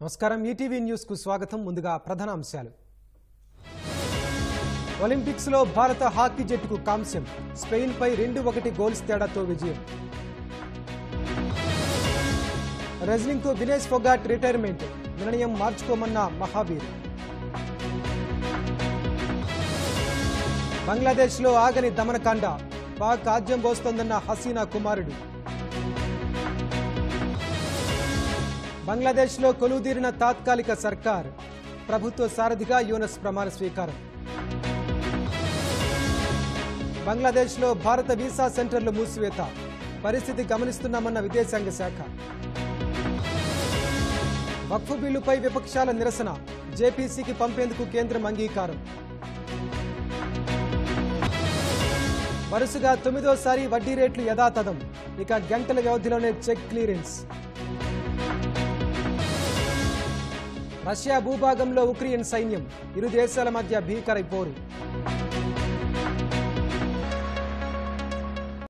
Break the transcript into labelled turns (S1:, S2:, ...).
S1: నమస్కారం ETV news కు స్వాగతం ముందుగా ప్రధాన అంశాలు ఒలింపిక్స్ లో భారత హాకీ జట్టుకు కాంస్యం స్పెయిన్ పై 2-1 గోల్స్ తేడాతో విజయం రెజ్లింగ్ కు వినేష్ ఫోగాట్ రిటైర్మెంట్ నిర్ణయం మార్చుకోమన్న మహావీర్ బంగ్లాదేశ్ లో ఆగని దమనకాండ పాక్ ఆజ్యం పోస్తోందన్న హసీనా కుమారుడు బంగ్లాదేశ్ లో కొలువుదీరిన తాత్కాలిక సర్కార్ ప్రభుత్వ సారథిగా యూనస్ ప్రమాణ స్వీకారం బంగ్లాదేశ్ లో భారత వీసా సెంటర్లు మూసివేత పరిస్థితి గమనిస్తున్నామన్న విదేశాంగ శాఖ వక్ఫ్ బిల్లుపై విపక్షాల నిరసన జేపీసీకి పంపేందుకు కేంద్రం అంగీకారం వరుసగా 9వ వడ్డీ రేట్లు యథాతథం ఇక గంటల వ్యవధిలోనే చెక్ క్లియరెన్స్ రష్యా భూభాగంలో ఉక్రెయిన్ సైన్యం ఇరు దేశాల మధ్య భీకర పోరు